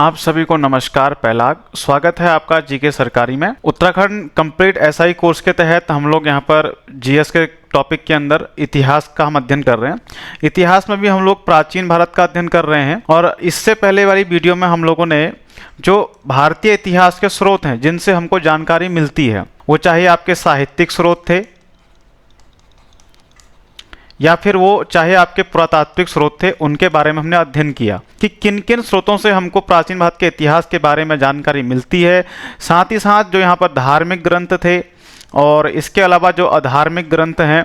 आप सभी को नमस्कार। पहला स्वागत है आपका जीके सरकारी में। उत्तराखंड कंप्लीट एसआई कोर्स के तहत हम लोग यहाँ पर जीएस के टॉपिक के अंदर इतिहास का हम अध्ययन कर रहे हैं। इतिहास में भी हम लोग प्राचीन भारत का अध्ययन कर रहे हैं और इससे पहले वाली वीडियो में हम लोगों ने जो भारतीय इतिहास के स्रोत हैं जिनसे हमको जानकारी मिलती है, वो चाहे आपके साहित्यिक स्रोत थे या फिर वो चाहे आपके पुरातात्विक स्रोत थे, उनके बारे में हमने अध्ययन किया कि किन किन स्रोतों से हमको प्राचीन भारत के इतिहास के बारे में जानकारी मिलती है। साथ ही साथ जो यहाँ पर धार्मिक ग्रंथ थे और इसके अलावा जो अधार्मिक ग्रंथ हैं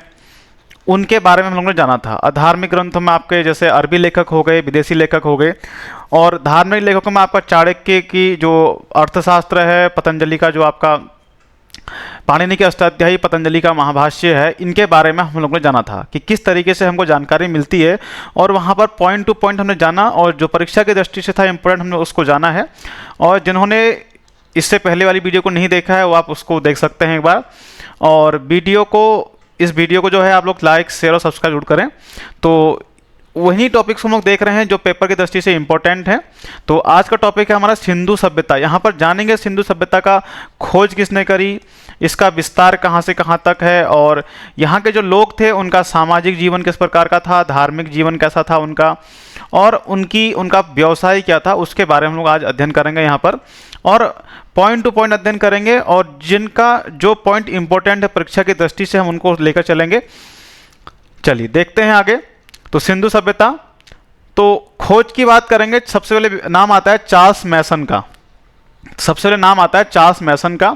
उनके बारे में हम लोगों ने जाना था। अधार्मिक ग्रंथों में आपके जैसे अरबी लेखक हो गए, विदेशी लेखक हो गए, और धार्मिक लेखकों में आपका चाणक्य की जो अर्थशास्त्र है, पतंजलि का जो आपका पाणिनि के अष्टाध्यायी, पतंजलि का महाभाष्य है, इनके बारे में हम लोगों ने जाना था कि किस तरीके से हमको जानकारी मिलती है। और वहाँ पर पॉइंट टू पॉइंट हमने जाना और जो परीक्षा की दृष्टि से था इम्पोर्टेंट हमने उसको जाना है। और जिन्होंने इससे पहले वाली वीडियो को नहीं देखा है वो आप उसको देख सकते हैं एक बार। और इस वीडियो को जो है आप लोग लाइक, शेयर और सब्सक्राइब जरूर करें। तो वही टॉपिक्स हम लोग देख रहे हैं जो पेपर की दृष्टि से इंपॉर्टेंट है। तो आज का टॉपिक है हमारा सिंधु सभ्यता। यहाँ पर जानेंगे सिंधु सभ्यता का खोज किसने करी, इसका विस्तार कहाँ से कहाँ तक है, और यहाँ के जो लोग थे उनका सामाजिक जीवन किस प्रकार का था, धार्मिक जीवन कैसा था उनका, और उनका व्यवसाय क्या था, उसके बारे में हम लोग आज अध्ययन करेंगे यहाँ पर। और पॉइंट टू पॉइंट अध्ययन करेंगे और जिनका जो पॉइंट इंपॉर्टेंट है परीक्षा की दृष्टि से हम उनको लेकर चलेंगे। चलिए देखते हैं आगे। तो सिंधु सभ्यता, तो खोज की बात करेंगे। सबसे पहले नाम आता है चार्ल्स मैसन का। सबसे पहले नाम आता है चार्ल्स मैसन का।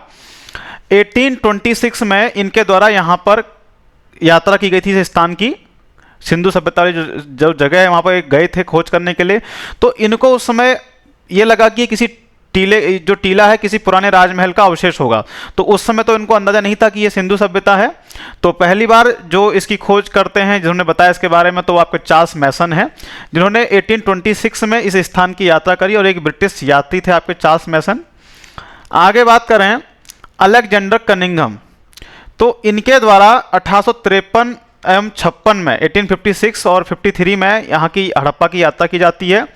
1826 में इनके द्वारा यहाँ पर यात्रा की गई थी इस स्थान की। सिंधु सभ्यता वाली जो जगह है वहाँ पर गए थे खोज करने के लिए। तो इनको उस समय ये लगा कि किसी टीला है किसी पुराने राजमहल का अवशेष होगा। तो उस समय तो इनको अंदाजा नहीं था कि ये सिंधु सभ्यता है। तो पहली बार जो इसकी खोज करते हैं, जिन्होंने बताया इसके बारे में, तो आपके चार्ल्स मैसन हैं, जिन्होंने 1826 में इस स्थान की यात्रा करी और एक ब्रिटिश यात्री थे आपके चार्ल्स मैसन। आगे बात करें अलेक्जेंडर कनिंघम, तो इनके द्वारा 1853 एवं 56 में 1856 और 53 में यहाँ की हड़प्पा की यात्रा की जाती है।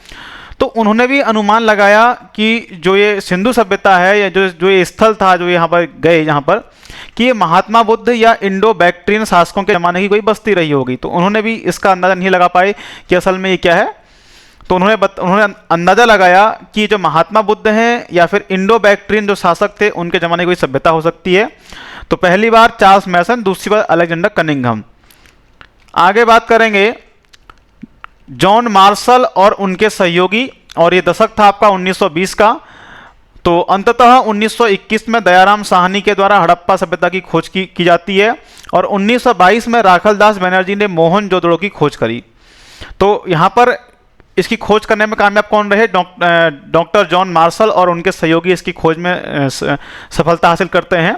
तो उन्होंने भी अनुमान लगाया कि जो ये सिंधु सभ्यता है या जो ये स्थल था जो यहाँ पर गए, यहाँ पर कि ये महात्मा बुद्ध या इंडो बैक्ट्रियन शासकों के जमाने की कोई बस्ती रही होगी। तो उन्होंने भी इसका अंदाजा नहीं लगा पाए कि असल में ये क्या है। तो उन्होंने अंदाजा लगाया कि जो महात्मा बुद्ध हैं या फिर इंडो बैक्ट्रियन जो शासक थे उनके जमाने की कोई सभ्यता हो सकती है। तो पहली बार चार्ल्स मैसन, दूसरी बार अलेक्जेंडर कनिंघम। आगे बात करेंगे जॉन मार्शल और उनके सहयोगी, और ये दशक था आपका 1920 का। तो अंततः 1921 में दयाराम साहनी के द्वारा हड़प्पा सभ्यता की खोज की जाती है और 1922 में राखलदास बनर्जी ने मोहनजोदड़ो की खोज करी। तो यहाँ पर इसकी खोज करने में कामयाब कौन रहे? डॉक्टर जॉन मार्शल और उनके सहयोगी इसकी खोज में सफलता हासिल करते हैं।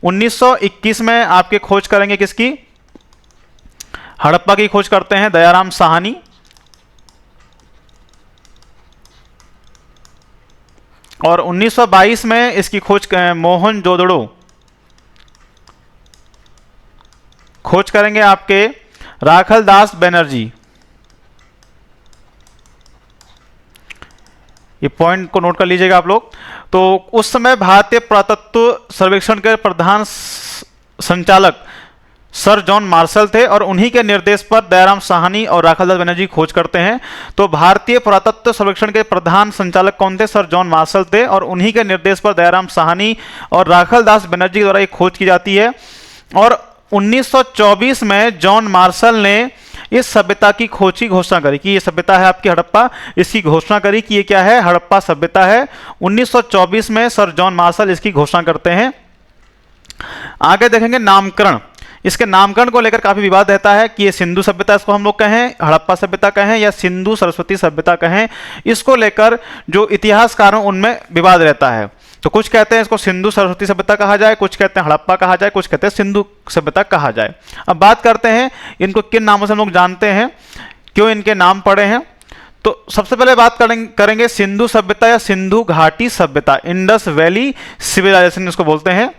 1921 में आपके खोज करेंगे किसकी? हड़प्पा की खोज करते हैं दयाराम साहनी। और 1922 में इसकी खोज मोहनजोदड़ो खोज करेंगे आपके राखलदास बनर्जी। ये पॉइंट को नोट कर लीजिएगा आप लोग। तो उस समय भारतीय पुरातत्व सर्वेक्षण के प्रधान संचालक सर जॉन मार्शल थे और उन्हीं के निर्देश पर दयाराम साहनी और राखलदास बनर्जी खोज करते हैं। तो भारतीय पुरातत्व सर्वेक्षण के प्रधान संचालक कौन थे? सर जॉन मार्शल थे और उन्हीं के निर्देश पर दयाराम साहनी और राखलदास बनर्जी द्वारा एक खोज की जाती है। और 1924 में जॉन मार्शल ने इस सभ्यता की खोज की घोषणा करी कि ये सभ्यता है आपकी हड़प्पा। इसकी घोषणा करी कि ये क्या है? हड़प्पा सभ्यता है। 1924 में सर जॉन मार्शल इसकी घोषणा करते हैं। आगे देखेंगे नामकरण। इसके नामकरण को लेकर काफी विवाद रहता है कि ये सिंधु सभ्यता इसको हम लोग कहें, हड़प्पा सभ्यता कहें या सिंधु सरस्वती सभ्यता कहें। इसको लेकर जो इतिहासकार हैं उनमें विवाद रहता है। तो कुछ कहते हैं इसको सिंधु सरस्वती सभ्यता कहा जाए, कुछ कहते हैं हड़प्पा कहा जाए, कुछ कहते हैं सिंधु सभ्यता कहा जाए। अब बात करते हैं इनको किन नामों से हम लोग जानते हैं, क्यों इनके नाम पड़े हैं। तो सबसे पहले बात करेंगे सिंधु सभ्यता या सिंधु घाटी सभ्यता, इंडस वैली सिविलाइजेशन इसको बोलते हैं।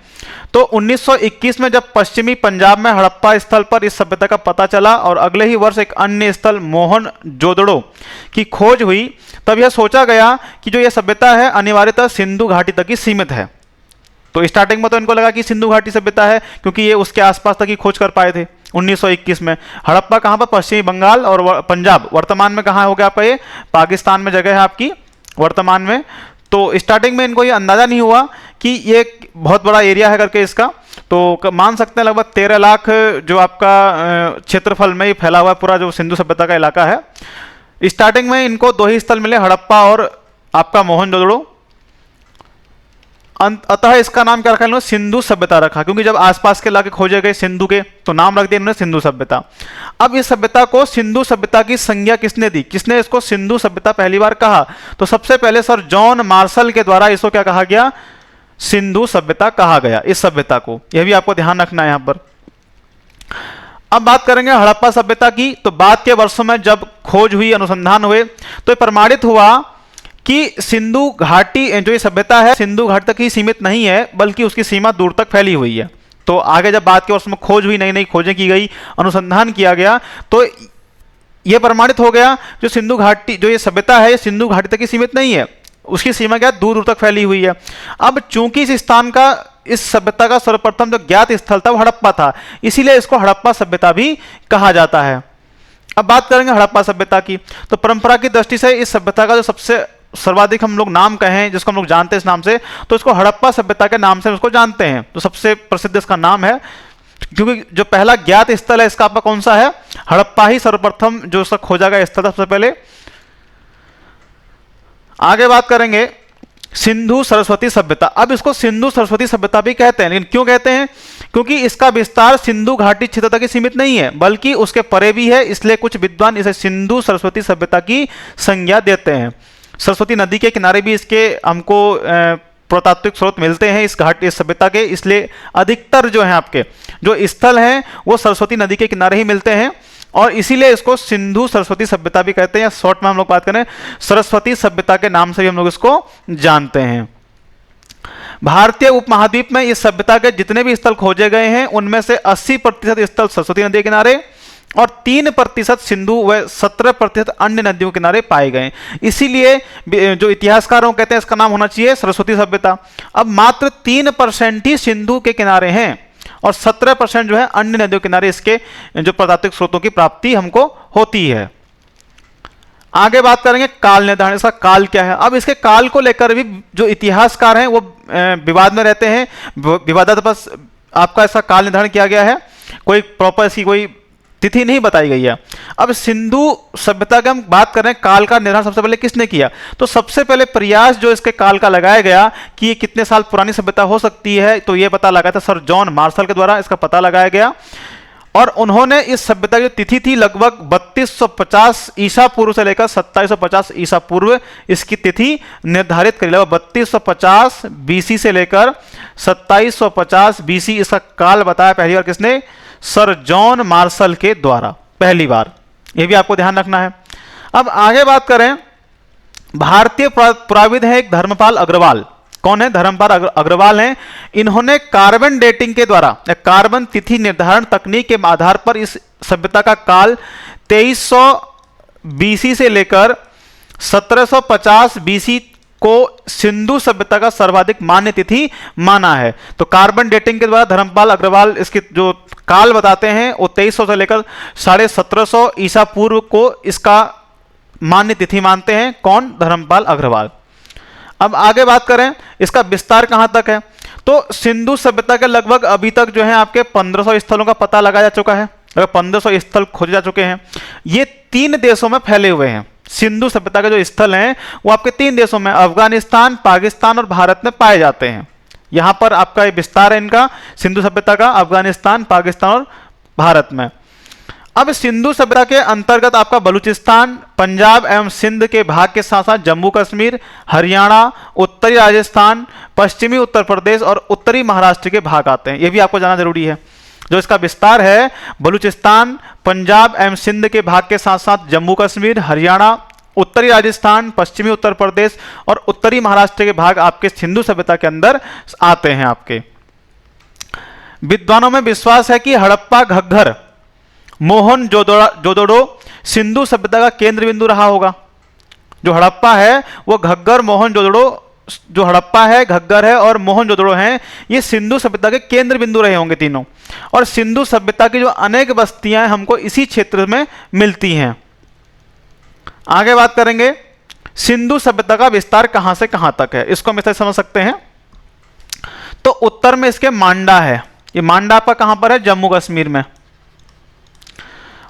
तो 1921 में जब पश्चिमी पंजाब में हड़प्पा स्थल पर इस सभ्यता का पता चला और अगले ही वर्ष एक अन्य स्थल मोहनजोदड़ो की खोज हुई, तब यह सोचा गया कि जो यह सभ्यता है अनिवार्यतः सिंधु घाटी तक ही सीमित है। तो स्टार्टिंग में तो इनको लगा कि सिंधु घाटी सभ्यता है, क्योंकि ये उसके आसपास तक ही खोज कर पाए थे 1921 में। हड़प्पा कहाँ पर? पश्चिमी बंगाल और पंजाब, वर्तमान में कहाँ हो गया आपका? ये पाकिस्तान में जगह है आपकी वर्तमान में। तो स्टार्टिंग में इनको ये अंदाजा नहीं हुआ कि ये बहुत बड़ा एरिया है करके इसका, तो मान सकते हैं लगभग 13 लाख जो आपका क्षेत्रफल में ये फैला हुआ है पूरा जो सिंधु सभ्यता का इलाका है। स्टार्टिंग में इनको 2 ही स्थल मिले, हड़प्पा और आपका मोहनजोदड़ो। अतः इसका नाम क्या रखा इन्होंने? सिंधु सभ्यता रखा, क्योंकि जब आसपास के इलाके खोजे गए सिंधु के तो नाम रख दिया इन्होंने सिंधु सभ्यता। अब इस सभ्यता को सिंधु सभ्यता की संज्ञा किसने दी? किसने इसको सिंधु सभ्यता पहली बार कहा? तो सबसे पहले सर जॉन मार्शल के द्वारा इसको क्या कहा गया? सिंधु सभ्यता कहा गया इस सभ्यता को। यह भी आपको ध्यान रखना है यहां पर। अब बात करेंगे हड़प्पा सभ्यता की। तो बाद के वर्षों में जब खोज हुई, अनुसंधान हुए, तो प्रमाणित हुआ कि सिंधु घाटी जो ये सभ्यता है सिंधु घाटी तक ही सीमित नहीं है, बल्कि उसकी सीमा दूर तक फैली हुई है। तो आगे जब बाद के वर्ष में खोज हुई, नई नई खोजें की गई, अनुसंधान किया गया, तो यह प्रमाणित हो गया जो सिंधु घाटी जो ये सभ्यता है सिंधु घाटी तक ही सीमित नहीं है, उसकी सीमा क्या दूर दूर तक फैली हुई है। अब चूंकि इस स्थान का, इस सभ्यता का सर्वप्रथम जो ज्ञात स्थल था वो हड़प्पा था, इसीलिए इसको हड़प्पा सभ्यता भी कहा जाता है। अब बात करेंगे हड़प्पा सभ्यता की। तो परंपरा की दृष्टि से इस सभ्यता का जो सबसे सर्वाधिक हम लोग नाम कहें, जिसको हम लोग जानते हैं इस नाम से, तो इसको हड़प्पा सभ्यता के नाम से उसको जानते हैं। तो सबसे प्रसिद्ध इसका नाम है, क्योंकि जो पहला ज्ञात स्थल है इसका आपका कौन सा है? हड़प्पा ही सर्वप्रथम जो उसका खोजा गया स्थल था सबसे पहले। आगे बात करेंगे सिंधु सरस्वती सभ्यता। अब इसको सिंधु सरस्वती सभ्यता भी कहते हैं, लेकिन क्यों कहते हैं? क्योंकि इसका विस्तार सिंधु घाटी क्षेत्र तक ही सीमित नहीं है, बल्कि उसके परे भी है, इसलिए कुछ विद्वान इसे सिंधु सरस्वती सभ्यता की संज्ञा देते हैं। सरस्वती नदी के किनारे भी इसके हमको पुरातात्विक स्रोत मिलते हैं इस घाटी, इस सभ्यता के, इसलिए अधिकतर जो है आपके जो स्थल हैं वो सरस्वती नदी के किनारे ही मिलते हैं, और इसीलिए इसको सिंधु सरस्वती सभ्यता भी कहते हैं, या शॉर्ट में हम लोग बात करें सरस्वती सभ्यता के नाम से भी हम लोग इसको जानते हैं। भारतीय उपमहाद्वीप में इस सभ्यता के जितने भी स्थल खोजे गए हैं उनमें से 80% स्थल सरस्वती नदी के किनारे और 3% सिंधु व 17% अन्य नदियों के किनारे पाए गए। इसीलिए जो इतिहासकारों कहते हैं इसका नाम होना चाहिए सरस्वती सभ्यता। अब मात्र 3% ही सिंधु के किनारे हैं और 17% जो है अन्य नदियों के किनारे इसके जो पुरातात्विक स्रोतों की प्राप्ति हमको होती है। आगे बात करेंगे काल निर्धारण, इसका काल क्या है। अब इसके काल को लेकर भी जो इतिहासकार हैं वो विवाद में रहते हैं, विवादास्पद आपका इसका काल निर्धारण किया गया है, कोई प्रॉपर इसकी कोई तिथि नहीं बताई गई है। अब सिंधु सभ्यता की हम बात करें, काल का निर्धारण सबसे पहले किसने किया? तो सबसे पहले प्रयास जो इसके काल का लगाया गया कि ये कितने साल पुरानी सभ्यता हो सकती है, तो ये पता लगाया था सर जॉन मार्शल के द्वारा, इसका पता लगाया गया। और उन्होंने इस सभ्यता की तिथि थी लगभग 3250 ईसा पूर्व से लेकर 2750 ईसा पूर्व इसकी तिथि निर्धारित करी। लगभग 3250 बीसी से लेकर 2750 बीसी इसका काल बताया पहली बार किसने? सर जॉन मार्शल के द्वारा पहली बार। यह भी आपको ध्यान रखना है। अब आगे बात करें, भारतीय पुराविद है एक धर्मपाल अग्रवाल। कौन है? धर्मपाल अग्रवाल हैं। इन्होंने कार्बन डेटिंग के द्वारा कार्बन तिथि निर्धारण तकनीक के आधार पर इस सभ्यता का काल 2300 बीसी से लेकर 1750 बीसी को सिंधु सभ्यता का सर्वाधिक मान्य तिथि माना है। तो कार्बन डेटिंग के द्वारा धर्मपाल अग्रवाल इसकी जो काल बताते हैं वो 2300 से लेकर 1750 ईसा पूर्व को इसका मान्य तिथि मानते हैं। कौन? धर्मपाल अग्रवाल। अब आगे बात करें इसका विस्तार कहां तक है, तो सिंधु सभ्यता के लगभग अभी तक जो है आपके 1500 स्थलों का पता लगाया जा चुका है, 1500 स्थल खोजे जा चुके हैं। ये 3 देशों में फैले हुए हैं। सिंधु सभ्यता के जो स्थल हैं वो आपके 3 देशों में, अफगानिस्तान, पाकिस्तान और भारत में पाए जाते हैं। यहां पर आपका ये विस्तार है इनका सिंधु सभ्यता का, अफगानिस्तान, पाकिस्तान और भारत में। अब सिंधु सभ्यता के अंतर्गत आपका बलूचिस्तान, पंजाब एवं सिंध के भाग के साथ साथ जम्मू कश्मीर, हरियाणा, उत्तरी राजस्थान, पश्चिमी उत्तर प्रदेश और उत्तरी महाराष्ट्र के भाग आते हैं। यह भी आपको जानना जरूरी है। जो इसका विस्तार है बलूचिस्तान, पंजाब एवं सिंध के भाग के साथ साथ जम्मू कश्मीर, हरियाणा, उत्तरी राजस्थान, पश्चिमी उत्तर प्रदेश और उत्तरी महाराष्ट्र के भाग आपके सिंधु सभ्यता के अंदर आते हैं आपके। विद्वानों में विश्वास है कि हड़प्पा, घग्गर, मोहनजोदड़ो सिंधु सभ्यता का केंद्र बिंदु रहा होगा। जो हड़प्पा है वो घग्गर, मोहनजोदड़ो, जो हड़प्पा है, घग्गर है और मोहनजोदड़ो हैं, ये सिंधु सभ्यता के केंद्र बिंदु रहे होंगे तीनों। और सिंधु सभ्यता की जो अनेक बस्तियां हैं हमको इसी क्षेत्र में मिलती हैं। आगे बात करेंगे सिंधु सभ्यता का विस्तार कहां से कहां तक है, इसको हम इसे समझ सकते हैं। तो उत्तर में इसके मांडा है, ये मांडा आपका कहां पर है, जम्मू कश्मीर में।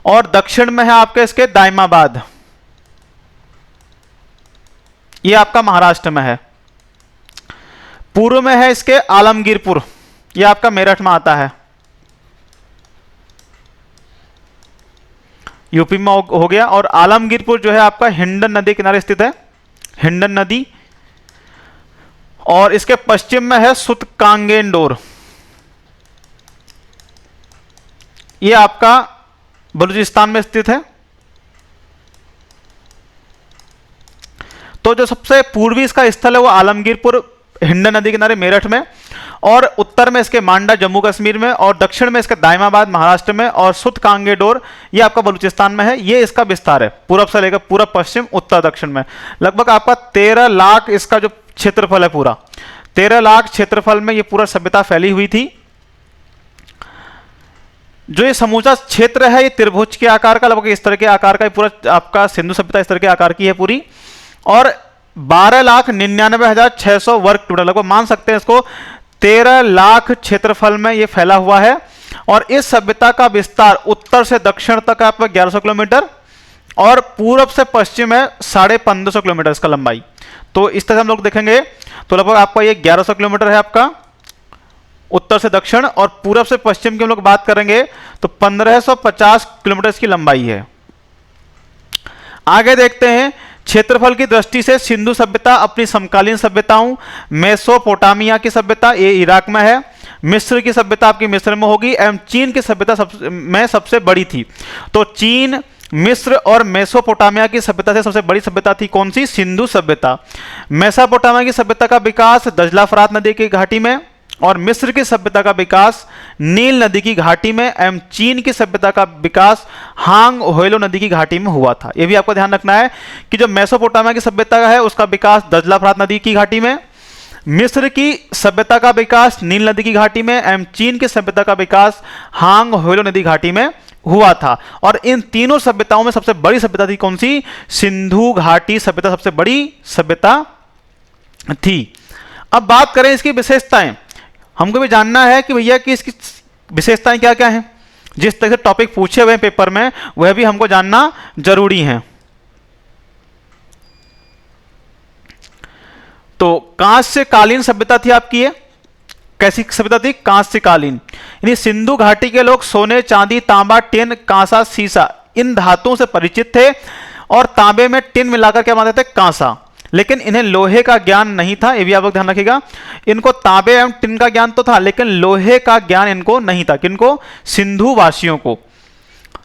और दक्षिण में है आपके इसके दाइमाबाद, ये आपका महाराष्ट्र में है। पूर्व में है इसके आलमगीरपुर, ये आपका मेरठ में आता है, यूपी में हो गया। और आलमगीरपुर जो है आपका हिंडन नदी किनारे स्थित है, हिंडन नदी। और इसके पश्चिम में है सुतकांगेंडोर, ये आपका बलूचिस्तान में स्थित है। तो जो सबसे पूर्वी इसका स्थल है वो आलमगीरपुर, हिंडन नदी किनारे, मेरठ में। और उत्तर में इसके मांडा, जम्मू कश्मीर में। और दक्षिण में इसके दाइमाबाद, महाराष्ट्र में। और सुतकांगेडोर ये आपका बलूचिस्तान में है। ये इसका विस्तार है पूर्व से लेकर पूर्व, पश्चिम, उत्तर, दक्षिण में। लगभग आपका 13 लाख इसका जो क्षेत्रफल है, पूरा 13 लाख क्षेत्रफल में ये पूरा सभ्यता फैली हुई थी। जो ये समूचा क्षेत्र है ये त्रिभुज के आकार का, लगभग इस तरह के आकार का, पूरा आपका सिंधु सभ्यता इस तरह के आकार की है पूरी। और 12,99,600 वर्ग किलोमीटर, लगभग मान सकते हैं इसको 13 लाख क्षेत्रफल में ये फैला हुआ है। और इस सभ्यता का विस्तार उत्तर से दक्षिण तक आपका 1100 किलोमीटर और पूर्व से पश्चिम है 1550 किलोमीटर इसका लंबाई। तो इस तरह से हम लोग देखेंगे तो लगभग आपका ये 1100 किलोमीटर है आपका उत्तर से दक्षिण। और पूर्व से पश्चिम की हम लोग बात करेंगे तो 1550 किलोमीटर इसकी लंबाई है। आगे देखते हैं क्षेत्रफल की दृष्टि से सिंधु सभ्यता अपनी समकालीन सभ्यताओं, मेसोपोटामिया की सभ्यता ये इराक में है, मिस्र की सभ्यता आपकी मिस्र में होगी, एवं चीन की सभ्यता सबसे बड़ी थी। तो चीन, मिस्र और मेसोपोटामिया की सभ्यता से सबसे बड़ी सभ्यता थी कौन सी, सिंधु सभ्यता। मेसोपोटामिया की सभ्यता का विकास दजला फरात नदी की घाटी में, और मिस्र की सभ्यता का विकास नील नदी की घाटी में, एवं चीन की सभ्यता का विकास हांग होयलो नदी की घाटी में हुआ था। यह भी आपको ध्यान रखना है कि जो मेसोपोटामिया की सभ्यता है उसका विकास दजला फरात नदी की घाटी में, मिस्र की सभ्यता का विकास नील नदी की घाटी में, एवं चीन की सभ्यता का विकास हांग होयलो नदी घाटी में हुआ था। और इन तीनों सभ्यताओं में सबसे बड़ी सभ्यता थी कौन सी, सिंधु घाटी सभ्यता सबसे बड़ी सभ्यता थी। अब बात करें इसकी विशेषताएं, हमको भी जानना है कि भैया कि इसकी विशेषताएं क्या क्या हैं। जिस तरह से टॉपिक पूछे हुए हैं पेपर में वह भी हमको जानना जरूरी है। तो कांस्यकालीन सभ्यता थी आपकी, ये कैसी सभ्यता थी, कांस्यकालीन। यानी सिंधु घाटी के लोग सोने, चांदी, तांबा, टिन, कांसा, सीसा इन धातुओं से परिचित थे। और तांबे में टिन मिलाकर क्या मानते थे, कांसा। लेकिन इन्हें लोहे का ज्ञान नहीं था, ये भी आप लोग ध्यान रखिएगा। इनको तांबे एवं टिन का ज्ञान तो था लेकिन लोहे का ज्ञान इनको नहीं था। किनको, सिंधु वासियों को।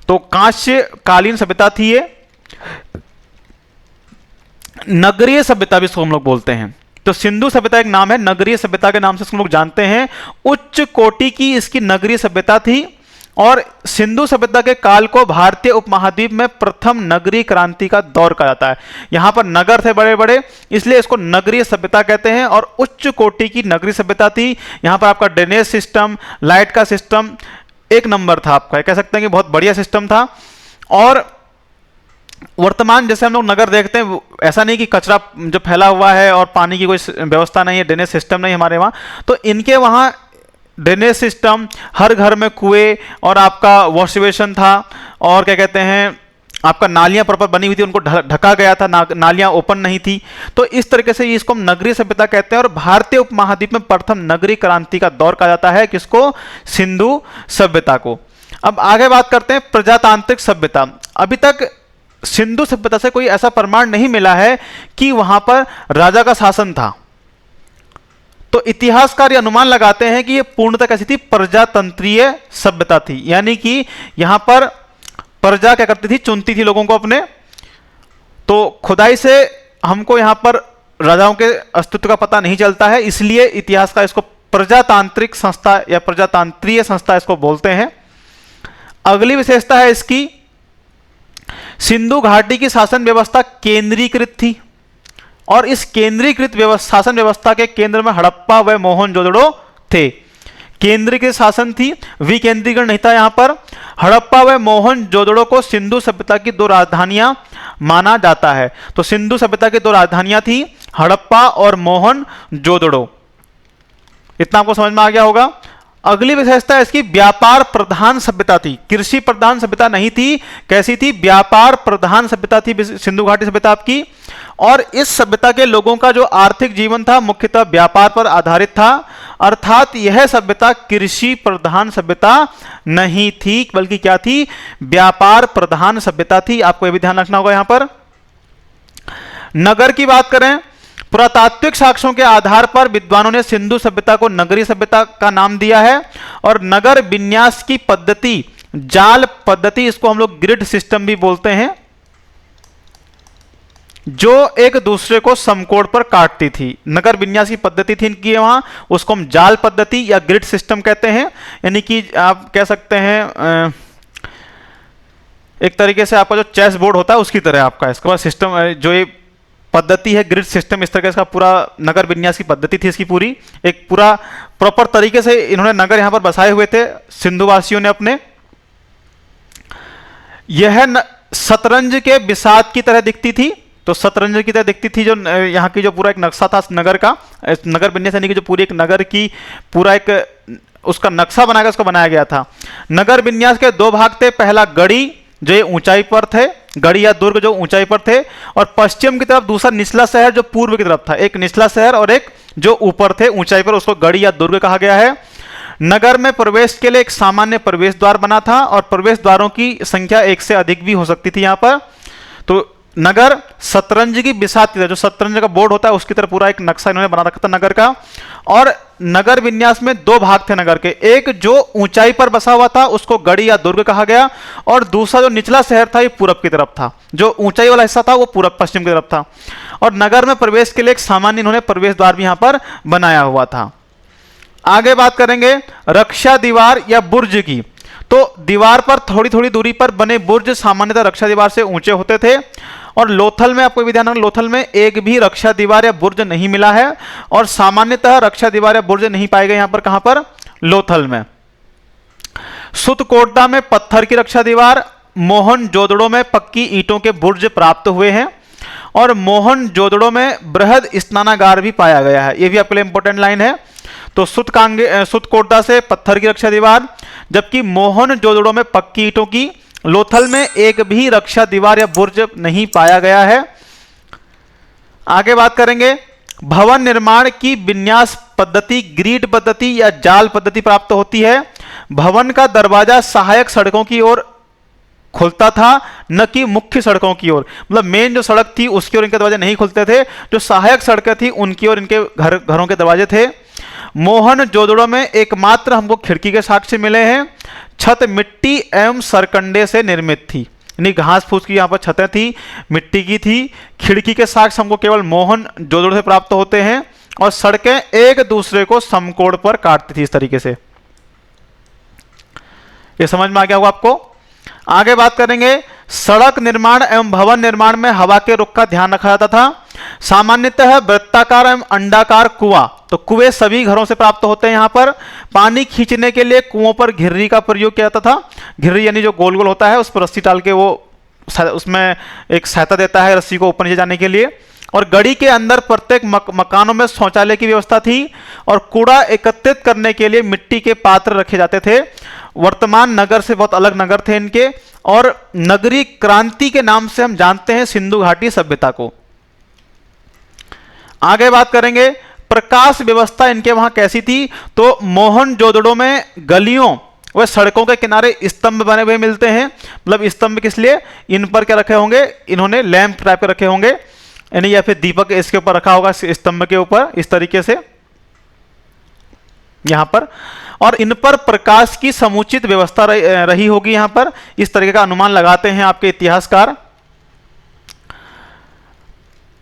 तो कांस्यकालीन सभ्यता थी ये। नगरीय सभ्यता भी इसको हम लोग बोलते हैं। तो सिंधु सभ्यता एक नाम है, नगरीय सभ्यता के नाम से हम लोग जानते हैं। उच्च कोटि की इसकी नगरीय सभ्यता थी। और सिंधु सभ्यता के काल को भारतीय उपमहाद्वीप में प्रथम नगरीय क्रांति का दौर कहा जाता है। यहां पर नगर थे बड़े बड़े, इसलिए इसको नगरीय सभ्यता कहते हैं। और उच्च कोटि की नगरीय सभ्यता थी। यहां पर आपका ड्रेनेज सिस्टम, लाइट का सिस्टम एक नंबर था आपका, कह सकते हैं कि बहुत बढ़िया सिस्टम था। और वर्तमान जैसे हम लोग नगर देखते हैं, ऐसा नहीं कि कचरा जो फैला हुआ है और पानी की कोई व्यवस्था नहीं है, ड्रेनेज सिस्टम नहीं हमारे वहाँ। तो इनके वहाँ ड्रेनेज सिस्टम, हर घर में कुएं और आपका वॉश बेसिन था। और क्या कहते हैं, आपका नालियां प्रॉपर बनी हुई थी, उनको ढका गया था, नालियां ओपन नहीं थी। तो इस तरीके से इसको हम नगरीय सभ्यता कहते हैं। और भारतीय उपमहाद्वीप में प्रथम नगरीय क्रांति का दौर कहा जाता है किसको, सिंधु सभ्यता को। अब आगे बात करते हैं प्रजातांत्रिक सभ्यता। अभी तक सिंधु सभ्यता से कोई ऐसा प्रमाण नहीं मिला है कि वहां पर राजा का शासन था। तो इतिहासकार अनुमान लगाते हैं कि यह पूर्णतः कैसी थी, प्रजातंत्रीय सभ्यता थी। यानी कि यहां पर प्रजा क्या करती थी, चुनती थी लोगों को अपने। तो खुदाई से हमको यहां पर राजाओं के अस्तित्व का पता नहीं चलता है, इसलिए इतिहासकार इसको प्रजातांत्रिक संस्था या प्रजातंत्रीय संस्था इसको बोलते हैं। अगली विशेषता है इसकी, सिंधु घाटी की शासन व्यवस्था केंद्रीकृत थी और इस केंद्रीकृत शासन व्यवस्था के केंद्र में हड़प्पा व मोहनजोदड़ो थे। केंद्रीकृत शासन थी, विकेंद्रीकरण नहीं था यहां पर। हड़प्पा व मोहनजोदड़ो को सिंधु सभ्यता की दो राजधानियां माना जाता है। तो सिंधु सभ्यता की दो राजधानियां थी, हड़प्पा और मोहनजोदड़ो। इतना आपको समझ में आ गया होगा। अगली विशेषता इसकी व्यापार प्रधान सभ्यता थी, कृषि प्रधान सभ्यता नहीं थी। कैसी थी? व्यापार प्रधान सभ्यता थी सिंधु घाटी सभ्यता आपकी। और इस सभ्यता के लोगों का जो आर्थिक जीवन था मुख्यतः व्यापार पर आधारित था, अर्थात यह सभ्यता कृषि प्रधान सभ्यता नहीं थी, बल्कि क्या थी? व्यापार प्रधान सभ्यता थी। आपको यह भी ध्यान रखना होगा। यहां पर नगर की बात करें, पुरातात्विक साक्ष्यों के आधार पर विद्वानों ने सिंधु सभ्यता को नगरीय सभ्यता का नाम दिया है। और नगर विन्यास की पद्धति जाल पद्धति, इसको हम लोग ग्रिड सिस्टम भी बोलते हैं, जो एक दूसरे को समकोण पर काटती थी। नगर विन्यास की पद्धति थी इनकी वहां, उसको हम जाल पद्धति या ग्रिड सिस्टम कहते हैं। यानी कि आप कह सकते हैं एक तरीके से आपका जो चेस बोर्ड होता है उसकी तरह आपका इसका बाद सिस्टम, जो ये पद्धति है ग्रिड सिस्टम, इस तरह का पूरा नगर विन्यास की पद्धति थी इसकी पूरी। एक पूरा प्रॉपर तरीके से इन्होंने नगर यहां पर बसाए हुए थे सिंधुवासियों ने अपने। यह शतरंज के बिसात की तरह दिखती थी। तो शतरंज की तरह दिखती थी जो यहाँ की जो पूरा एक नक्शा था नगर का, नगर विन्यास यानी कि जो पूरी एक नगर की पूरा एक उसका नक्शा बनाकर उसको बनाया गया था। नगर विन्यास के दो भाग थे, पहला गढ़ी जो ऊंचाई पर थे, गढ़ी या दुर्ग जो ऊंचाई पर थे, और पश्चिम की तरफ दूसरा निचला शहर जो पूर्व की तरफ था। एक निचला शहर और एक जो ऊपर थे ऊंचाई पर, उसको गढ़ी या दुर्ग कहा गया है। नगर में प्रवेश के लिए एक सामान्य प्रवेश द्वार बना था और प्रवेश द्वारों की संख्या एक से अधिक भी हो सकती थी यहाँ पर। तो नगर शतरंज की बिसात की तरह, जो शतरंज का बोर्ड होता है उसकी तरह पूरा एक नक्शा इन्होंने बना रखा था नगर का। और नगर विन्यास में दो भाग थे नगर के, एक जो ऊंचाई पर बसा हुआ था उसको गढ़ी या दुर्ग कहा गया, और दूसरा जो निचला शहर था ये पूरब की तरफ था। जो ऊंचाई वाला हिस्सा था वो पूरब पश्चिम की तरफ था। और नगर में प्रवेश के लिए एक सामान्य इन्होंने प्रवेश द्वार भी यहां पर बनाया हुआ था। आगे बात करेंगे रक्षा दीवार या बुर्ज की। तो दीवार पर थोड़ी थोड़ी दूरी पर बने बुर्ज सामान्यतः रक्षा दीवार से ऊंचे होते थे। और लोथल में आपको भी ध्यान रखना, लोथल में एक भी रक्षा दीवार या बुर्ज नहीं मिला है, और सामान्यतः रक्षा दीवार या बुर्ज नहीं पाए गए यहां पर। कहां पर? लोथल में। सुतकोटदा में पत्थर की रक्षा दीवार, मोहनजोदड़ो में पक्की ईंटों के बुर्ज प्राप्त हुए हैं, और मोहनजोदड़ो में बृहद स्नानागार भी पाया गया है। यह भी आपके लिए इंपॉर्टेंट लाइन है। तो सुतकोटदा से पत्थर की रक्षा दीवार, जबकि मोहनजोदड़ो में पक्की ईंटों की, लोथल में एक भी रक्षा दीवार या बुर्ज नहीं पाया गया है। आगे बात करेंगे भवन निर्माण की विन्यास पद्धति ग्रिड पद्धति या जाल पद्धति प्राप्त होती है। भवन का दरवाजा सहायक सड़कों की ओर खुलता था, न कि मुख्य सड़कों की ओर। मतलब मेन जो सड़क थी उसकी ओर इनके दरवाजे नहीं खुलते थे, जो सहायक सड़कें थी उनकी ओर इनके घरों के दरवाजे थे। मोहनजोदड़ो में एकमात्र हमको खिड़की के साक्ष्य मिले हैं। छत मिट्टी एवं सरकंडे से निर्मित थी, यानी घास फूस की यहाँ पर छतें थी, मिट्टी की थी। खिड़की के साक्ष्य हमको केवल मोहनजोदड़ो से प्राप्त होते हैं, और सड़कें एक दूसरे को समकोण पर काटती थी इस तरीके से। ये समझ में आ गया होगा आपको। आगे बात करेंगे सड़क निर्माण एवं भवन निर्माण में हवा के रुख का ध्यान रखा जाता था। सामान्यतः वृत्ताकार एवं अंडाकार कुआं, तो कुएं सभी घरों से प्राप्त होते हैं। यहां पर पानी खींचने के लिए कुओं पर घिर्री का प्रयोग किया जाता था। घिर्री यानी जो गोल गोल होता है उस पर रस्सी डाल के वो उसमें एक सहायता देता है रस्सी को ऊपर नीचे जाने के लिए। और गढ़ी के अंदर प्रत्येक मकानों में शौचालय की व्यवस्था थी, और कूड़ा एकत्रित करने के लिए मिट्टी के पात्र रखे जाते थे। वर्तमान नगर से बहुत अलग नगर थे इनके, और नगरी क्रांति के नाम से हम जानते हैं सिंधु घाटी सभ्यता को। आगे बात करेंगे प्रकाश व्यवस्था इनके वहां कैसी थी। तो मोहनजोदड़ो में गलियों व सड़कों के किनारे स्तंभ बने हुए मिलते हैं। मतलब स्तंभ किस लिए? इन पर क्या रखे होंगे? इन्होंने लैंप टाइप के रखे होंगे, यानी या फिर दीपक इसके ऊपर रखा होगा स्तंभ के ऊपर इस तरीके से यहां पर, और इन पर प्रकाश की समुचित व्यवस्था रही होगी यहां पर, इस तरीके का अनुमान लगाते हैं आपके इतिहासकार।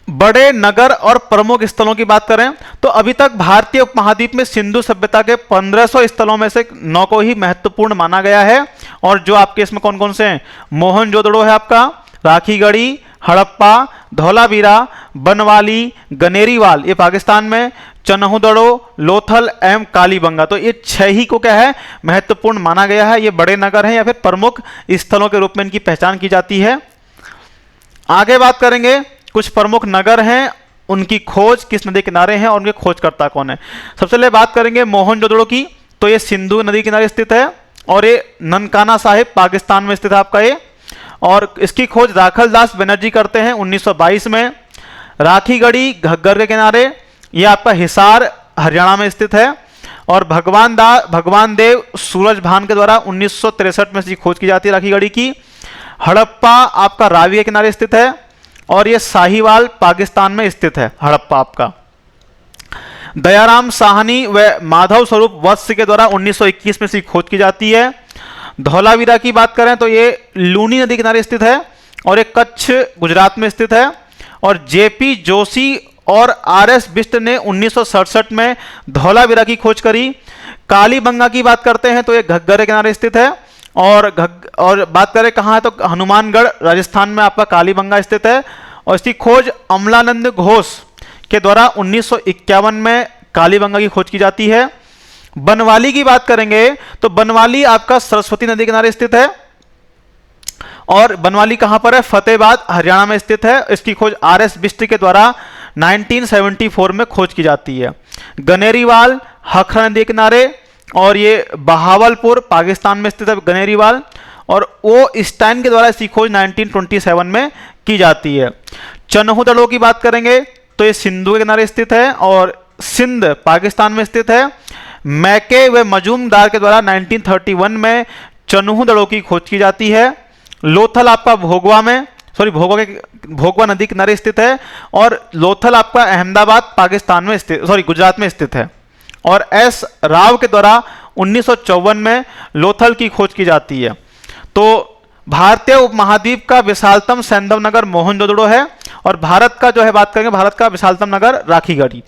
बड़े नगर और प्रमुख स्थलों की बात करें तो अभी तक भारतीय उपमहाद्वीप में सिंधु सभ्यता के 1500 स्थलों में से 9 को ही महत्वपूर्ण माना गया है। और जो आपके इसमें कौन कौन से हैं, मोहनजोदड़ो है आपका, राखीगढ़ी, हड़प्पा, धौलावीरा, बनवाली, गनेरीवाल ये पाकिस्तान में, चन्हुदड़ो, लोथल एवं कालीबंगा। तो ये 6 ही को क्या है, महत्वपूर्ण माना गया है। ये बड़े नगर हैं या फिर प्रमुख स्थलों के रूप में इनकी पहचान की जाती है। आगे बात करेंगे, कुछ प्रमुख नगर हैं, उनकी खोज किस नदी किनारे हैं और उनके खोजकर्ता कौन है। सबसे पहले बात करेंगे मोहनजोदड़ो की, तो ये सिंधु नदी किनारे स्थित है और ये ननकाना साहिब पाकिस्तान में स्थित है आपका ये। और इसकी खोज राखल दास बनर्जी करते हैं 1922 में। राखीगढ़ी घग्गर के किनारे, ये आपका हिसार हरियाणा में स्थित है। और भगवान देव सूरजभान के द्वारा 1963 में इसकी खोज की जाती है राखीगढ़ी की। हड़प्पा आपका रावी के किनारे स्थित है और ये साहिवाल पाकिस्तान में स्थित है हड़प्पा आपका। दयाराम साहनी व माधव स्वरूप वत्स के द्वारा 1921 में इसकी खोज की जाती है। धौलावीरा की बात करें तो ये लूनी नदी किनारे स्थित है और ये कच्छ गुजरात में स्थित है। और जेपी जोशी और आरएस बिष्ट ने 1967 में धौलावीरा की खोज करी। कालीबंगा की बात करते हैं तो ये घग्गर के किनारे स्थित है। और बात करें कहाँ है तो हनुमानगढ़ राजस्थान में आपका कालीबंगा स्थित है। और इसकी खोज अमलानंद घोष के द्वारा 1951 में कालीबंगा की खोज की जाती है। बनवाली की बात करेंगे तो बनवाली आपका सरस्वती नदी किनारे स्थित है और बनवाली कहां पर है, फतेहाबाद हरियाणा में स्थित है। इसकी खोज आरएस बिष्ट के द्वारा 1974 में खोज की जाती है। गनेरीवाल हखरा नदी किनारे और ये बहावलपुर पाकिस्तान में स्थित है गनेरीवाल। और ओ स्टाइन के द्वारा इसकी खोज 1927 में की जाती है। चन्हुदड़ो की बात करेंगे तो ये सिंधु के किनारे स्थित है और सिंध पाकिस्तान में स्थित है। मैके व मजूमदार के द्वारा 1931 में चन्हुदड़ो की खोज की जाती है। लोथल आपका भोगवा नदी किनारे स्थित है और लोथल आपका अहमदाबाद पाकिस्तान में स्थित गुजरात में स्थित है। और एस राव के द्वारा 1954 में लोथल की खोज की जाती है। तो भारतीय उपमहाद्वीप का विशालतम सैंधव नगर मोहनजोदड़ो है और भारत का जो है बात करेंगे भारत का विशालतम नगर राखीगढ़ी।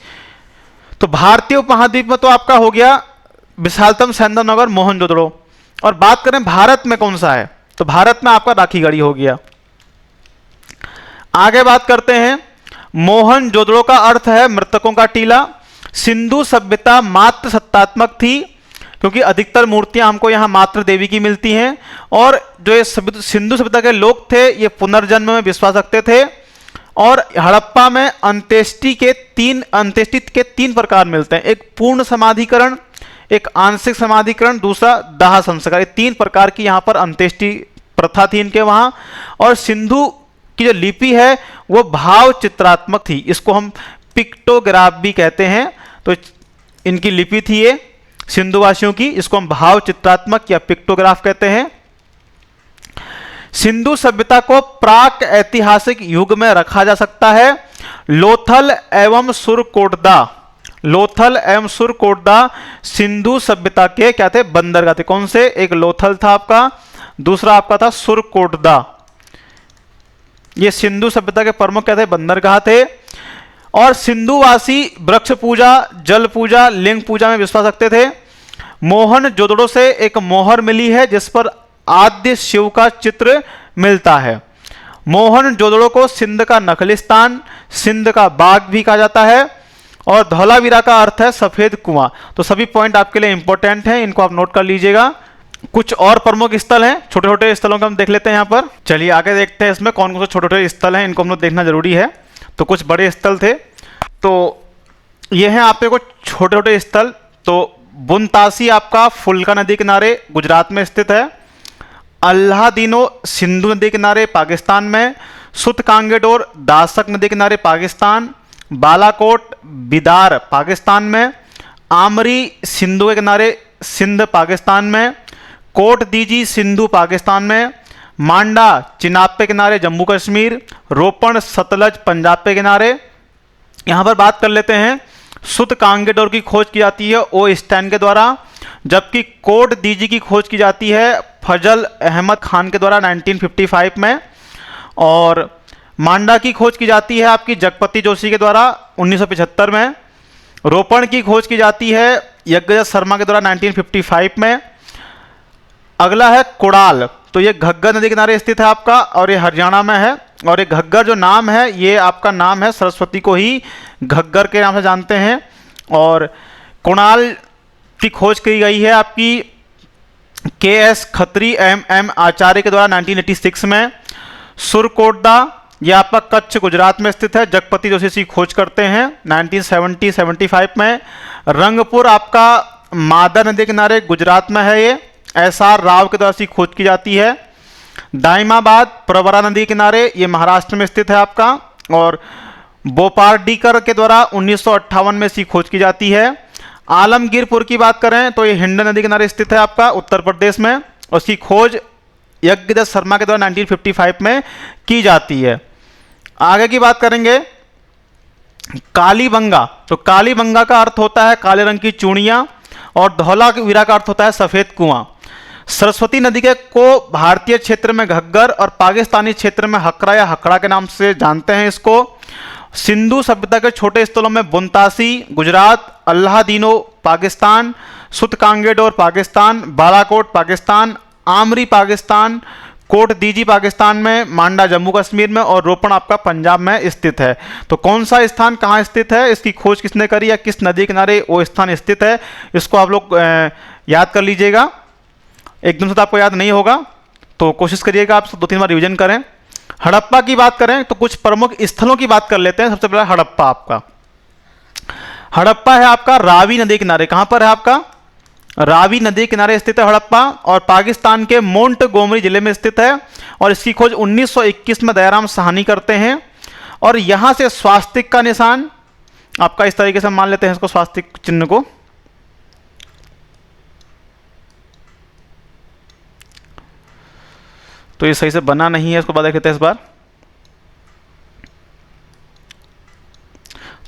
तो भारतीय उपमहाद्वीप में तो आपका हो गया विशालतम सैंधव नगर मोहनजोदड़ो। और बात करें भारत में कौन सा है तो भारत में आपका राखीगढ़ी हो गया। आगे बात करते हैं, मोहनजोदड़ो का अर्थ है मृतकों का टीला। सिंधु सभ्यता मात्र सत्तात्मक थी क्योंकि अधिकतर मूर्तियां हमको यहां मात्र देवी की मिलती हैं। और जो ये सिंधु सभ्यता के लोग थे ये पुनर्जन्म में विश्वास रखते थे। और हड़प्पा में अंत्येष्टि के तीन प्रकार मिलते हैं, एक पूर्ण समाधिकरण, एक आंशिक समाधिकरण, दूसरा दाह संस्कार। ये 3 प्रकार की यहाँ पर अंत्येष्टि प्रथा थी इनके वहाँ। और सिंधु की जो लिपि है वो भाव चित्रात्मक थी, इसको हम पिक्टोग्राफ भी कहते हैं। तो इनकी लिपि थी ये सिंधुवासियों की, इसको हम भाव चित्रात्मक या पिक्टोग्राफ कहते हैं। सिंधु सभ्यता को प्राक ऐतिहासिक युग में रखा जा सकता है। लोथल एवं सुरकोटदा सिंधु सभ्यता के क्या थे, बंदरगाह थे। कौन से, एक लोथल था आपका, दूसरा आपका था सुरकोटदा। ये सिंधु सभ्यता के प्रमुख क्या थे, बंदरगाह थे। और सिंधुवासी वृक्ष पूजा, जल पूजा, लिंग पूजा में विश्वास रखते थे। मोहनजोदड़ो से एक मोहर मिली है जिस पर आद्य शिव का चित्र मिलता है। मोहनजोदड़ो को सिंध का नखलिस्तान, सिंध का बाग भी कहा जाता है। और धौलावीरा का अर्थ है सफेद कुआं। तो सभी पॉइंट आपके लिए इंपॉर्टेंट हैं, इनको आप नोट कर लीजिएगा। कुछ और प्रमुख स्थल हैं, छोटे छोटे स्थलों को हम देख लेते हैं यहाँ पर। चलिए आगे देखते हैं इसमें कौन कौन से छोटे छोटे स्थल हैं, इनको हम लोग देखना जरूरी है। तो कुछ बड़े स्थल थे, तो ये हैं आपके कुछ छोटे छोटे स्थल। तो बुनतासी आपका फुल्का नदी किनारे गुजरात में स्थित है। अल्लादीनो सिंधु नदी किनारे पाकिस्तान में। सुतकांगेडोर दासक नदी किनारे पाकिस्तान। बालाकोट बिदार पाकिस्तान में। आमरी सिंधु के किनारे सिंध पाकिस्तान में। कोट दीजी सिंधु पाकिस्तान में। मांडा चिनाब पे किनारे जम्मू कश्मीर। रोपण सतलज पंजाब पे किनारे। यहाँ पर बात कर लेते हैं, सुतकांगेडोर की खोज की जाती है ओ स्टैन के द्वारा, जबकि कोट दीजी की खोज की जाती है फजल अहमद खान के द्वारा 1955 में। और मांडा की खोज की जाती है आपकी जगपति जोशी के द्वारा 1975 में। रोपण की खोज की जाती है यज्ञदत्त शर्मा के द्वारा 1955 में। अगला है कुड़ाल, तो ये घग्गर नदी किनारे स्थित है आपका और ये हरियाणा में है। और ये घग्गर जो नाम है ये आपका नाम है, सरस्वती को ही घग्गर के नाम से जानते हैं। और कुणाल की खोज की गई है आपकी के.एस. खत्री एम आचार्य के द्वारा 1986 में। सुरकोटदा ये आपका कच्छ गुजरात में स्थित है, जगपति जोशी इसकी खोज करते हैं 1970-75 में। रंगपुर आपका मादा नदी किनारे गुजरात में है, ये एस.आर. राव के द्वारा इसकी खोज की जाती है। दाइमाबाद प्रवरा नदी किनारे ये महाराष्ट्र में स्थित है आपका। और बोपार्डीकर के द्वारा 1958 में इसकी खोज की जाती है। आलमगीरपुर की बात करें तो ये हिंड नदी किनारे स्थित है आपका उत्तर प्रदेश में, और उसकी खोज यज्ञदत्त शर्मा के द्वारा 1955 में की जाती है। आगे की बात करेंगे कालीबंगा, तो कालीबंगा का अर्थ होता है काले रंग की चूड़ियां और धौलावीरा का अर्थ होता है सफेद कुआं। सरस्वती नदी के को भारतीय क्षेत्र में घग्गर और पाकिस्तानी क्षेत्र में हकरा या हकड़ा के नाम से जानते हैं इसको। सिंधु सभ्यता के छोटे स्थलों में बुनतासी गुजरात, अल्लादीनो पाकिस्तान, सुतकांगेडोर पाकिस्तान, बालाकोट पाकिस्तान, आमरी पाकिस्तान, कोट दीजी पाकिस्तान में, मांडा जम्मू कश्मीर में और रोपण आपका पंजाब में स्थित है। तो कौन सा स्थान कहाँ स्थित है, इसकी खोज किसने करी या किस नदी किनारे वो स्थान स्थित है, इसको आप लोग याद कर लीजिएगा। एकदम से तो आपको याद नहीं होगा, तो कोशिश करिएगा आप 2-3 बार रिवीजन करें। हड़प्पा की बात करें तो कुछ प्रमुख स्थलों की बात कर लेते हैं। सबसे पहले हड़प्पा आपका, हड़प्पा है आपका रावी नदी किनारे। कहां पर है आपका, रावी नदी किनारे स्थित है हड़प्पा, और पाकिस्तान के मोंटगोमरी जिले में स्थित है। और इसकी खोज 1921 में दयाराम साहनी करते हैं। और यहां से स्वास्तिक का निशान आपका इस तरीके से मान लेते हैं इसको, स्वास्तिक चिन्ह को, तो ये सही से बना नहीं है, इसको बाद देख लेते हैं इस बार।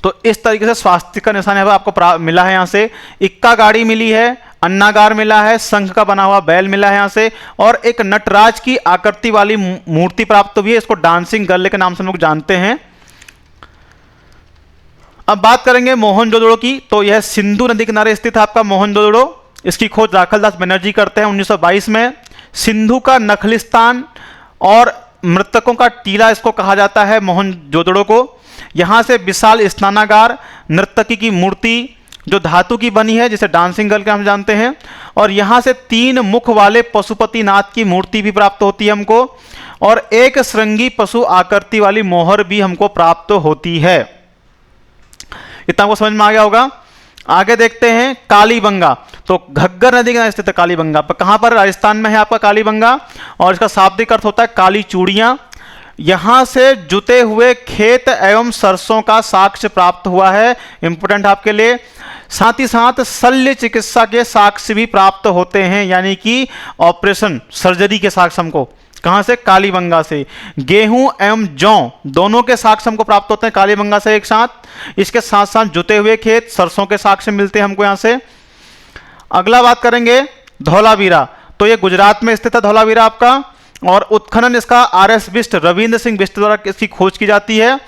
तो इस तरीके से स्वास्तिक का निशान है आपको मिला है यहां से। इक्का गाड़ी मिली है, अन्नागार मिला है, शंख का बना हुआ बैल मिला है यहां से, और एक नटराज की आकृति वाली मूर्ति प्राप्त हुई है, इसको डांसिंग गर्ल के नाम से हम लोग जानते हैं। अब बात करेंगे मोहनजोदड़ो की, तो यह सिंधु नदी किनारे स्थित है आपका मोहनजोदड़ो। इसकी खोज राखलदास बनर्जी करते हैं 1922 में। सिंधु का नखलिस्तान और मृतकों का टीला इसको कहा जाता है मोहनजोदड़ो को। यहां से विशाल स्नानागार, नर्तकी की मूर्ति जो धातु की बनी है जिसे डांसिंग गर्ल के हम जानते हैं, और यहां से 3 मुख वाले पशुपतिनाथ की मूर्ति भी प्राप्त होती है हमको, और एक श्रृंगी पशु आकृति वाली मोहर भी हमको प्राप्त होती है। इतना आपको समझ में आ गया होगा। आगे देखते हैं कालीबंगा, तो घग्गर नदी के स्थित है कालीबंगा। कहां पर, राजस्थान में है आपका कालीबंगा, और इसका शाब्दिक अर्थ होता है काली चूड़ियां। यहां से जुते हुए खेत एवं सरसों का साक्ष्य प्राप्त हुआ है, इंपोर्टेंट आपके लिए। साथ ही साथ शल्य चिकित्सा के साक्ष्य भी प्राप्त होते हैं, यानी कि ऑपरेशन सर्जरी के साक्ष्य हमको कहां से, कालीबंगा से। गेहूं एवं जौ दोनों के साक्ष्य हमको प्राप्त होते हैं कालीबंगा से एक साथ। इसके साथ साथ जुते हुए खेत, सरसों के साक्ष्य मिलते हैं हमको यहां से। अगला बात करेंगे धौलावीरा, तो ये गुजरात में स्थित है धौलावीरा आपका, और उत्खनन इसका आर.एस. बिष्ट, रविंद्र सिंह बिष्ट द्वारा इसकी खोज की जाती है।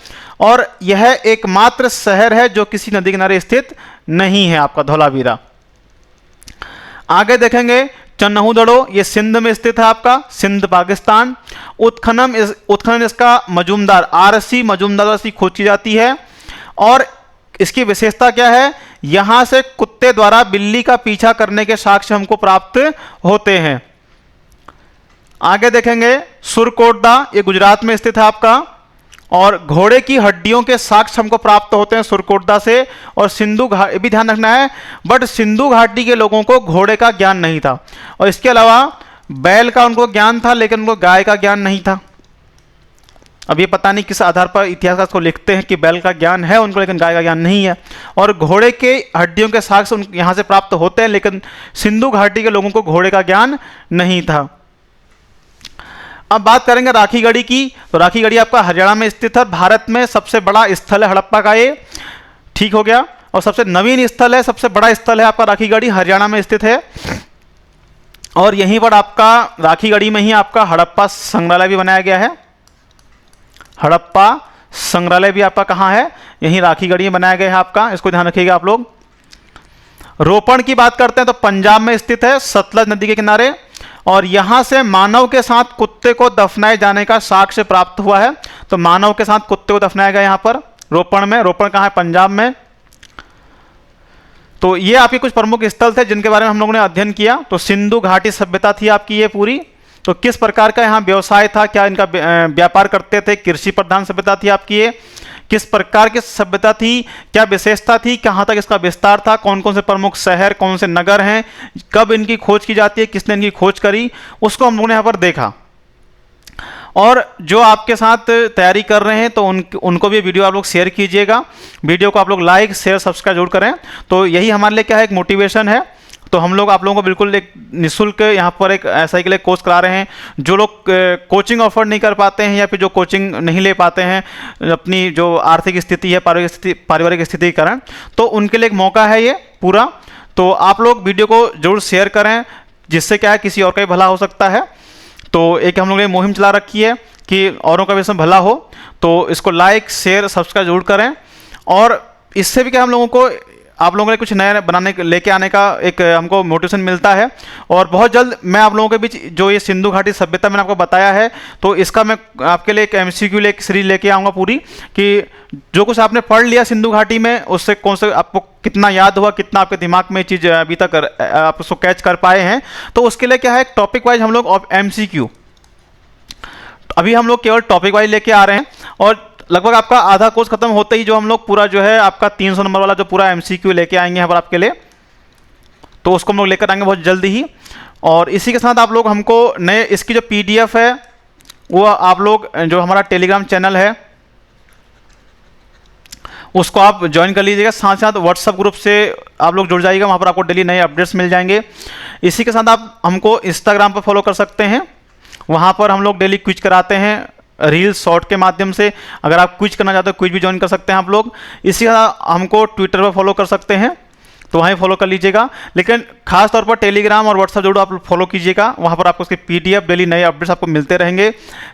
और यह एकमात्र शहर है जो किसी नदी किनारे स्थित नहीं है आपका धौलावीरा। आगे देखेंगे चन्नहुदड़ो, ये सिंध में स्थित है आपका, सिंध पाकिस्तान। उत्खनन इसका मजूमदार, आर.सी. मजूमदार द्वारा इसकी खोज की जाती है। और इसकी विशेषता क्या है, यहां से कुत्ते द्वारा बिल्ली का पीछा करने के साक्ष्य हमको प्राप्त होते हैं। आगे देखेंगे सुरकोटदा, ये गुजरात में स्थित है आपका, और घोड़े की हड्डियों के साक्ष्य हमको प्राप्त होते हैं सुरकोटदा से। और सिंधु घाटी भी ध्यान रखना है, बट सिंधु घाटी के लोगों को घोड़े का ज्ञान नहीं था, और इसके अलावा बैल का उनको ज्ञान था लेकिन उनको गाय का ज्ञान नहीं था। अब ये पता नहीं किस आधार पर इतिहासकार को लिखते हैं कि बैल का ज्ञान है उनको लेकिन गाय का ज्ञान नहीं है। और घोड़े के हड्डियों के साक्ष्य यहां से प्राप्त होते हैं, लेकिन सिंधु घाटी के लोगों को घोड़े का ज्ञान नहीं था। अब बात करेंगे राखीगढ़ी की, तो राखीगढ़ी आपका हरियाणा में स्थित है। भारत में सबसे बड़ा स्थल है हड़प्पा का ये, ठीक हो गया। और सबसे नवीन स्थल है, सबसे बड़ा स्थल है आपका राखीगढ़ी, हरियाणा में स्थित है। और यहीं पर आपका राखीगढ़ी में ही आपका हड़प्पा संग्रहालय भी बनाया गया है। हड़प्पा संग्रहालय भी आपका कहाँ है, यहीं राखीगढ़ी में बनाया गया है आपका, इसको ध्यान रखिएगा आप लोग। रोपण की बात करते हैं तो पंजाब में स्थित है, सतलज नदी के किनारे, और यहां से मानव के साथ कुत्ते को दफनाए जाने का साक्ष्य प्राप्त हुआ है। तो मानव के साथ कुत्ते को दफनाया गया यहां पर रोपण में। रोपण कहाँ है, पंजाब में। तो ये आपके कुछ प्रमुख स्थल थे जिनके बारे में हम लोगों ने अध्ययन किया। तो सिंधु घाटी सभ्यता थी आपकी ये पूरी। तो किस प्रकार का यहाँ व्यवसाय था, क्या इनका व्यापार करते थे, कृषि प्रधान सभ्यता थी आपकी ये। किस प्रकार की सभ्यता थी, क्या विशेषता थी, कहाँ तक इसका विस्तार था, कौन कौन से प्रमुख शहर, कौन से नगर हैं, कब इनकी खोज की जाती है, किसने इनकी खोज करी, उसको हम लोगों ने यहाँ पर देखा। और जो आपके साथ तैयारी कर रहे हैं तो उनको भी वीडियो आप लोग शेयर कीजिएगा। वीडियो को आप लोग लाइक शेयर सब्सक्राइब जरूर करें। तो यही हमारे लिए क्या है, एक मोटिवेशन है। तो हम लोग आप लोगों को बिल्कुल एक निःशुल्क यहाँ पर एक SI के लिए कोर्स करा रहे हैं। जो लोग कोचिंग ऑफर नहीं कर पाते हैं या फिर जो कोचिंग नहीं ले पाते हैं अपनी जो आर्थिक स्थिति है, पारिवारिक स्थिति के कारण, तो उनके लिए एक मौका है ये पूरा। तो आप लोग वीडियो को जरूर शेयर करें, जिससे क्या है किसी और का भी भला हो सकता है। तो एक हम लोग ने मुहिम चला रखी है कि औरों का भी इसमें भला हो। तो इसको लाइक शेयर सब्सक्राइब जरूर करें। और इससे भी क्या हम लोगों को आप लोगों के लिए कुछ नया बनाने लेके आने का एक हमको मोटिवेशन मिलता है। और बहुत जल्द मैं आप लोगों के बीच जो ये सिंधु घाटी सभ्यता मैंने आपको बताया है, तो इसका मैं आपके लिए एक MCQ एक सीरीज लेके आऊँगा पूरी, कि जो कुछ आपने पढ़ लिया सिंधु घाटी में उससे कौन से आपको कितना याद हुआ, कितना आपके दिमाग में चीज़ अभी तक आप उसको कैच कर पाए हैं। तो उसके लिए क्या है, टॉपिक वाइज हम लोग MCQ, अभी हम लोग केवल टॉपिक वाइज लेके आ रहे हैं। और लगभग आपका आधा कोर्स खत्म होते ही जो हम लोग पूरा जो है आपका 300 नंबर वाला जो पूरा MCQ लेके आएंगे यहाँ पर आपके लिए, तो उसको हम लोग लेकर आएंगे बहुत जल्दी ही। और इसी के साथ आप लोग हमको नए इसकी जो PDF है वो आप लोग जो हमारा टेलीग्राम चैनल है उसको आप ज्वाइन कर लीजिएगा। साथ साथ व्हाट्सएप ग्रुप से आप लोग जुड़ जाइएगा, वहाँ पर आपको डेली नए अपडेट्स मिल जाएंगे। इसी के साथ आप हमको इंस्टाग्राम पर फॉलो कर सकते हैं, वहाँ पर हम लोग डेली क्विज कराते हैं रील शॉर्ट के माध्यम से। अगर आप क्विज करना चाहते हो क्विज भी ज्वाइन कर सकते हैं आप लोग। इसी तरह हमको ट्विटर पर फॉलो कर सकते हैं, तो वहीं फॉलो कर लीजिएगा। लेकिन खास तौर पर टेलीग्राम और व्हाट्सएप जरूर आप फॉलो कीजिएगा, वहाँ पर आपको उसकी PDF डेली नए अपडेट्स आपको मिलते रहेंगे।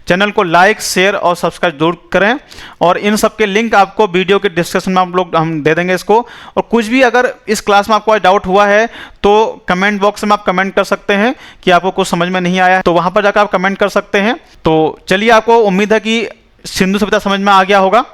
चैनल को लाइक शेयर और सब्सक्राइब जरूर करें। और इन सब के लिंक आपको वीडियो के डिस्क्रिप्शन में हम दे देंगे इसको। और कुछ भी अगर इस क्लास में आपको डाउट हुआ है तो कमेंट बॉक्स में आप कमेंट कर सकते हैं कि आपको कुछ समझ में नहीं आया है, तो वहाँ पर जाकर आप कमेंट कर सकते हैं। तो चलिए, आपको उम्मीद है कि सिंधु सभ्यता समझ में आ गया होगा।